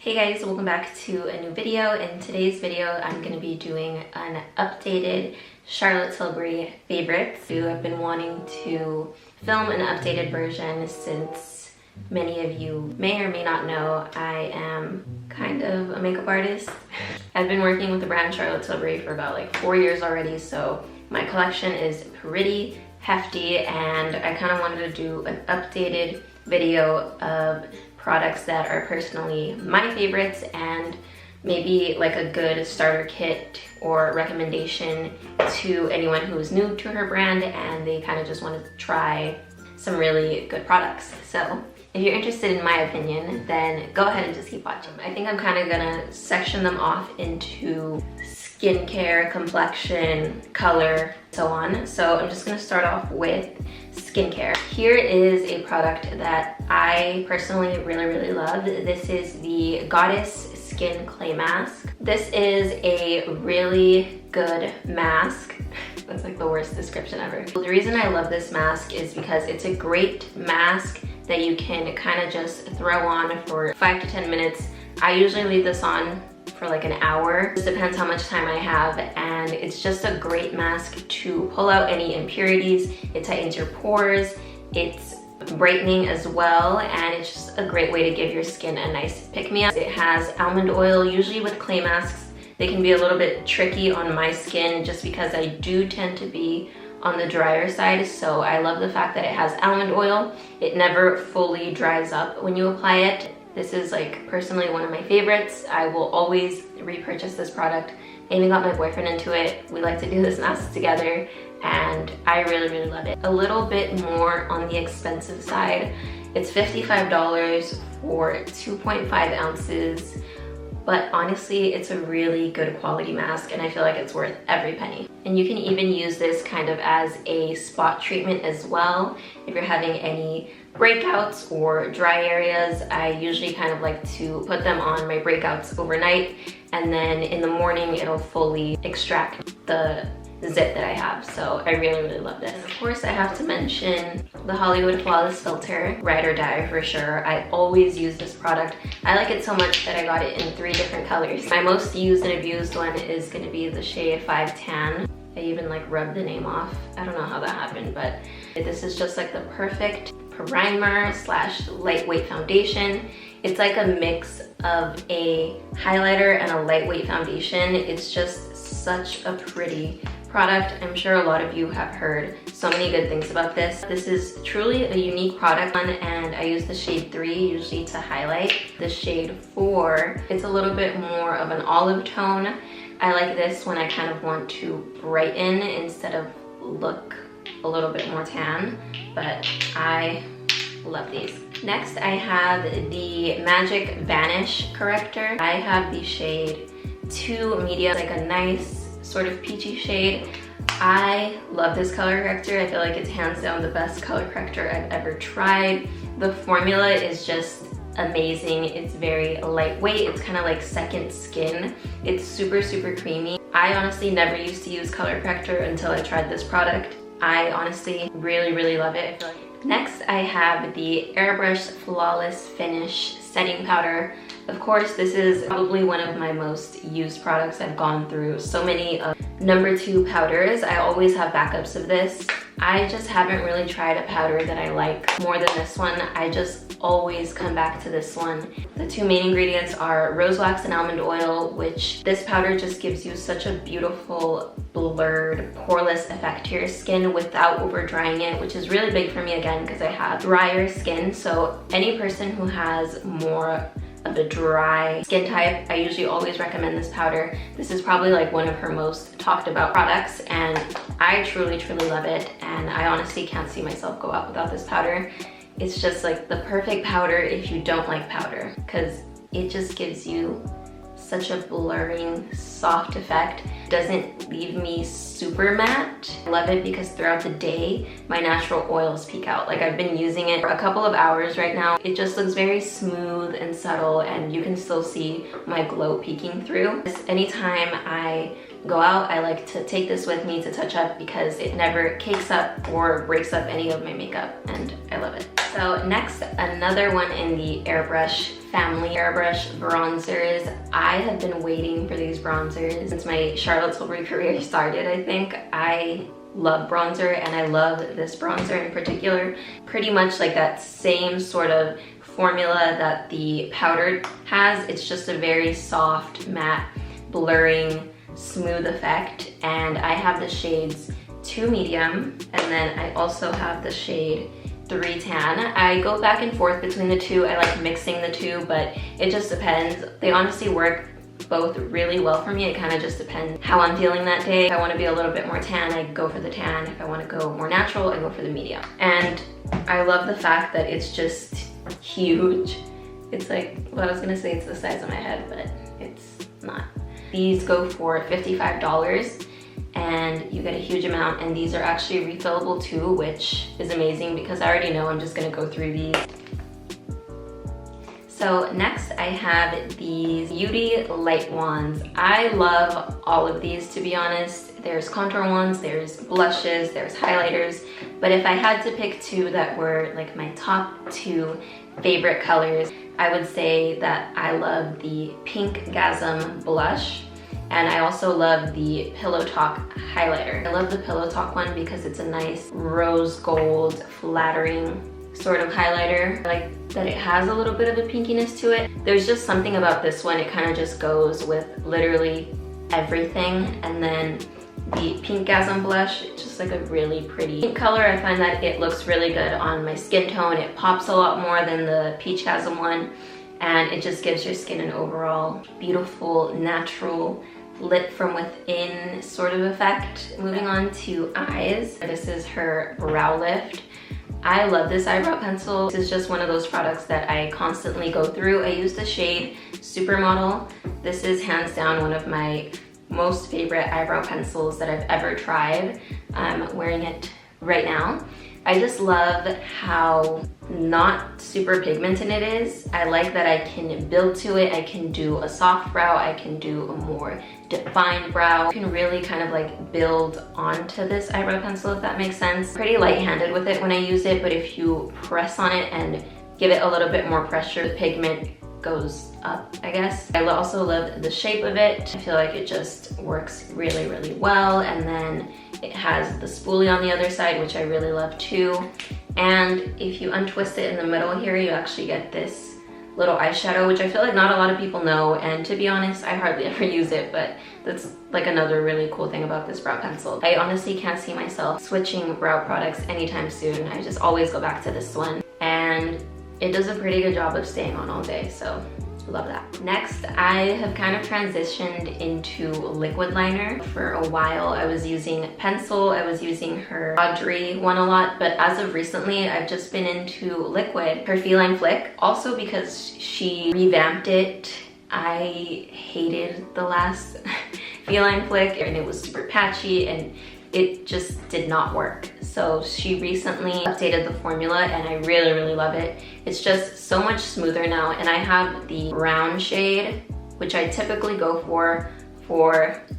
Hey guys, welcome back to a new video. In today's video, I'm going to be doing an updated Charlotte Tilbury favorites. I've been wanting to film an updated version since many of you may or may not know I am kind of a makeup artist. I've been working with the brand Charlotte Tilbury for about like 4 years already, so my collection is pretty hefty and I kind of wanted to do an updated video of products that are personally my favorites and maybe like a good starter kit or recommendation to anyone who is new to her brand and they kind of just want to try some really good products. So if you're interested in my opinion, then go ahead and just keep watching. I think I'm kind of gonna section them off into skincare, complexion, color, so on. So I'm just gonna start off with skincare. Here is a product that I personally really love. This is the Goddess Skin Clay Mask. This is a really good mask. That's like the worst description ever. The reason I love this mask is because it's a great mask that you can kind of just throw on for 5 to 10 minutes. I usually leave this on for like an hour. It depends how much time I have, and it's just a great mask to pull out any impurities. It tightens your pores, it's brightening as well, and it's just a great way to give your skin a nice pick-me-up. It has almond oil. Usually with clay masks, they can be a little bit tricky on my skin just because I do tend to be on the drier side, so I love the fact that it has almond oil. It never fully dries up when you apply it. This is like personally one of my favorites. I will always repurchase this product. I even got my boyfriend into it. We like to do this mask together and I really love it. A little bit more on the expensive side. It's $55 for 2.5 ounces, but honestly, it's a really good quality mask and I feel like it's worth every penny. And you can even use this kind of as a spot treatment as well. If you're having any breakouts or dry areas, I usually kind of like to put them on my breakouts overnight, and then in the morning it'll fully extract the zit that I have. So I really love this. And of course I have to mention the Hollywood Flawless Filter, ride or die for sure. I always use this product. I like it so much that I got it in 3 different colors. My most used and abused one is going to be the shade 5 Tan. I even like rubbed the name off. I don't know how that happened, but this is just like the perfect primer slash lightweight foundation. It's like a mix of a highlighter and a lightweight foundation. It's just such a pretty product. I'm sure a lot of you have heard so many good things about this. This is truly a unique product, and I use the shade 3 usually to highlight. The shade 4, it's a little bit more of an olive tone. I like this when I kind of want to brighten instead of look a little bit more tan, but I love these. Next, I have the Magic Vanish corrector. I have the shade 2 medium, like a nice sort of peachy shade. I love this color corrector. I feel like it's hands down the best color corrector I've ever tried. The formula is just amazing. It's very lightweight. It's kind of like second skin. It's super creamy. I honestly never used to use color corrector until I tried this product. I honestly really love it. Next, I have the Airbrush Flawless Finish Setting Powder. Of course, this is probably one of my most used products. I've gone through so many of #2 powders. I always have backups of this. I just haven't really tried a powder that I like more than this one. I just always come back to this one. The 2 main ingredients are rose wax and almond oil, which this powder just gives you such a beautiful blurred poreless effect to your skin without over drying it, which is really big for me again because I have drier skin. So any person who has more of a dry skin type, I usually always recommend this powder. This is probably like one of her most talked about products and I truly love it, and I honestly can't see myself go out without this powder. It's just like the perfect powder if you don't like powder, because it just gives you such a blurring, soft effect. Doesn't leave me super matte. I love it because throughout the day, my natural oils peek out. Like I've been using it for a couple of hours right now. It just looks very smooth and subtle, and you can still see my glow peeking through. Anytime I go out, I like to take this with me to touch up because it never cakes up or breaks up any of my makeup, and I love it. So next, another one in the airbrush family, airbrush bronzers. I have been waiting for these bronzers since my Charlotte Tilbury career started, I think. I love bronzer, and I love this bronzer in particular. Pretty much like that same sort of formula that the powdered has. It's just a very soft, matte, blurring, smooth effect. And I have the shades 2 medium, and then I also have the shade 3 tan. I go back and forth between the two. I like mixing the two, but it just depends. They honestly work both really well for me. It kind of just depends how I'm feeling that day. If I want to be a little bit more tan, I go for the tan. If I want to go more natural, I go for the medium. And I love the fact that it's just huge. It's like, well, I was gonna say it's the size of my head, but it's not. These go for $55 and you get a huge amount, and these are actually refillable too, which is amazing because I already know I'm just gonna go through these. So next I have these Beauty Light Wands. I love all of these, to be honest. There's contour ones, there's blushes, there's highlighters, but if I had to pick two that were like my top 2 favorite colors, I would say that I love the Pinkgasm blush, and I also love the Pillow Talk highlighter. I love the Pillow Talk one because it's a nice rose gold, flattering sort of highlighter. I like that it has a little bit of a pinkiness to it. There's just something about this one, it kind of just goes with literally everything. And then the Pinkgasm blush, it's just like a really pretty pink color. I find that it looks really good on my skin tone. It pops a lot more than the Peachgasm one, and it just gives your skin an overall beautiful, natural, lit from within sort of effect. Moving on to eyes. This is her Brow Lift. I love this eyebrow pencil. This is just one of those products that I constantly go through. I use the shade Supermodel. This is hands down one of my most favorite eyebrow pencils that I've ever tried. I'm wearing it right now. I just love how not super pigmented it is. I like that I can build to it. I can do a soft brow, I can do a more defined brow. You can really kind of like build onto this eyebrow pencil, if that makes sense. Pretty light-handed with it when I use it, but if you press on it and give it a little bit more pressure, the pigment goes up, I guess. I also love the shape of it. I feel like it just works really, really well. And then it has the spoolie on the other side, which I really love too. And if you untwist it in the middle here, you actually get this little eyeshadow, which I feel like not a lot of people know. And to be honest, I hardly ever use it, but that's like another really cool thing about this brow pencil. I honestly can't see myself switching brow products anytime soon. I just always go back to this one. And it does a pretty good job of staying on all day, so love that. Next, I have kind of transitioned into liquid liner. For a while, I was using pencil. I was using her Audrey one a lot, but as of recently, I've just been into liquid. Her Feline Flick, also because she revamped it. I hated the last Feline Flick, and it was super patchy, and it just did not work. So she recently updated the formula, and I really, really love it. It's just so much smoother now, and I have the brown shade, which I typically go for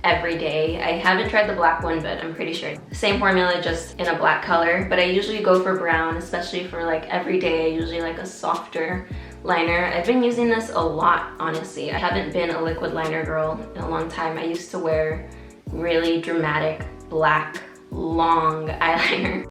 every day. I haven't tried the black one, but I'm pretty sure. Same formula, just in a black color, but I usually go for brown, especially for like every day. I usually like a softer liner. I've been using this a lot, honestly. I haven't been a liquid liner girl in a long time. I used to wear really dramatic black long eyeliner.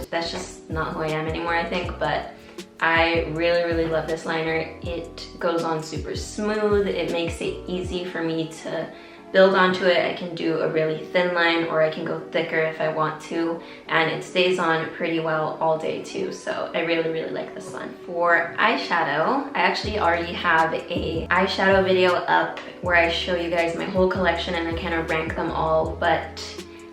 That's just not who I am anymore, I think, but I really, really love this liner. It goes on super smooth. It makes it easy for me to build onto it. I can do a really thin line, or I can go thicker if I want to, and it stays on pretty well all day too, so I really, really like this one. For eyeshadow, I actually already have a eyeshadow video up where I show you guys my whole collection and I kind of rank them all, but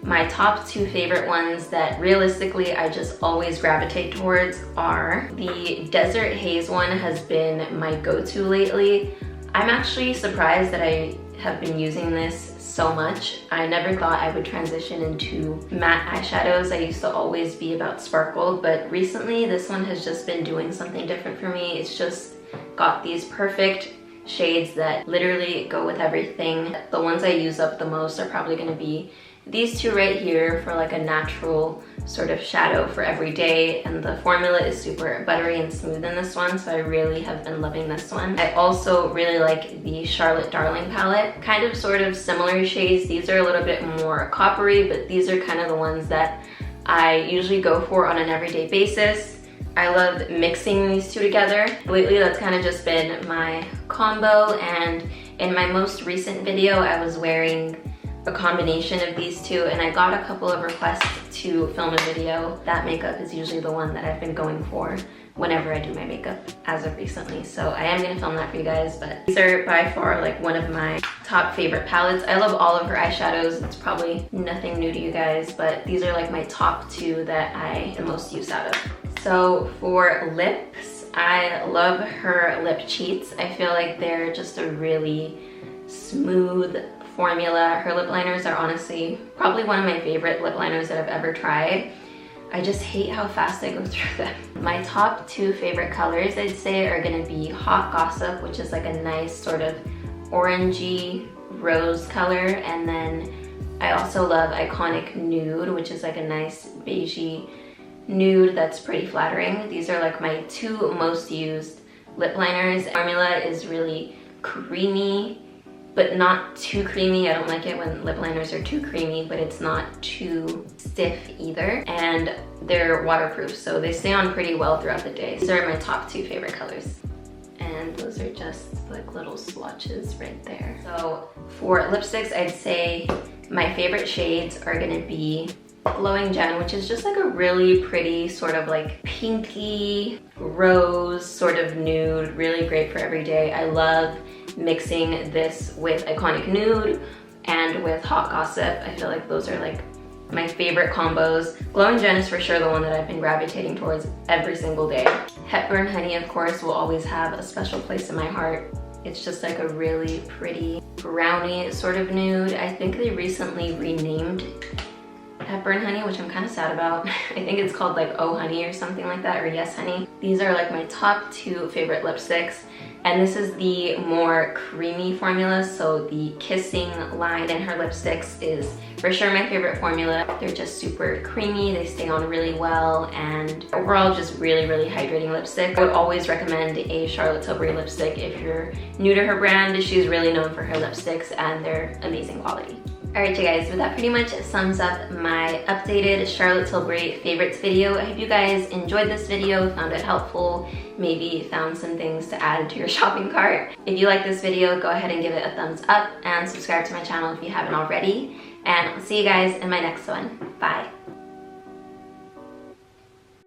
my top 2 favorite ones that realistically I just always gravitate towards are the Desert Haze one. Has been my go-to lately. I'm actually surprised that I have been using this so much. I never thought I would transition into matte eyeshadows. I used to always be about sparkle, but recently this one has just been doing something different for me. It's just got these perfect shades that literally go with everything. The ones I use up the most are probably gonna be these two right here for like a natural sort of shadow for every day, and the formula is super buttery and smooth in this one, so I really have been loving this one. I also really like the Charlotte Darling palette, kind of sort of similar shades. These are a little bit more coppery, but these are kind of the ones that I usually go for on an everyday basis. I love mixing these two together. Lately, that's kind of just been my combo, and in my most recent video, I was wearing a combination of these two, and I got a couple of requests to film a video. That makeup is usually the one that I've been going for whenever I do my makeup as of recently, so I am gonna film that for you guys. But these are by far like one of my top favorite palettes. I love all of her eyeshadows. It's probably nothing new to you guys, but these are like my top two that I the most use out of. So for lips, I love her lip cheats. I feel like they're just a really smooth formula. Her lip liners are honestly probably one of my favorite lip liners that I've ever tried. I just hate how fast I go through them. My top two favorite colors, I'd say, are gonna be Hot Gossip, which is like a nice sort of orangey rose color, and then I also love Iconic Nude, which is like a nice beigey nude that's pretty flattering. These are like my two most used lip liners. The formula is really creamy, but not too creamy. I don't like it when lip liners are too creamy, but it's not too stiff either. And they're waterproof, so they stay on pretty well throughout the day. These are my top two favorite colors. And those are just like little swatches right there. So for lipsticks, I'd say my favorite shades are gonna be Glowing Gem, which is just like a really pretty sort of like pinky rose sort of nude, really great for every day. I love mixing this with Iconic Nude and with Hot Gossip. I feel like those are like my favorite combos. Glowing Gem is for sure the one that I've been gravitating towards every single day. Hepburn Honey, of course, will always have a special place in my heart. It's just like a really pretty brownie sort of nude. I think they recently renamed Hepburn Honey, which I'm kind of sad about. I think it's called like Oh Honey or something like that, or Yes Honey. These are like my top two favorite lipsticks, and this is the more creamy formula, so the Kissing line in her lipsticks is for sure my favorite formula. They're just super creamy, they stay on really well, and overall just really, really hydrating lipstick. I would always recommend a Charlotte Tilbury lipstick if you're new to her brand. She's really known for her lipsticks, and they're amazing quality. Alright you guys, but that pretty much sums up my updated Charlotte Tilbury favorites video. I hope you guys enjoyed this video, found it helpful, maybe found some things to add to your shopping cart. If you like this video, go ahead and give it a thumbs up and subscribe to my channel if you haven't already. And I'll see you guys in my next one. Bye.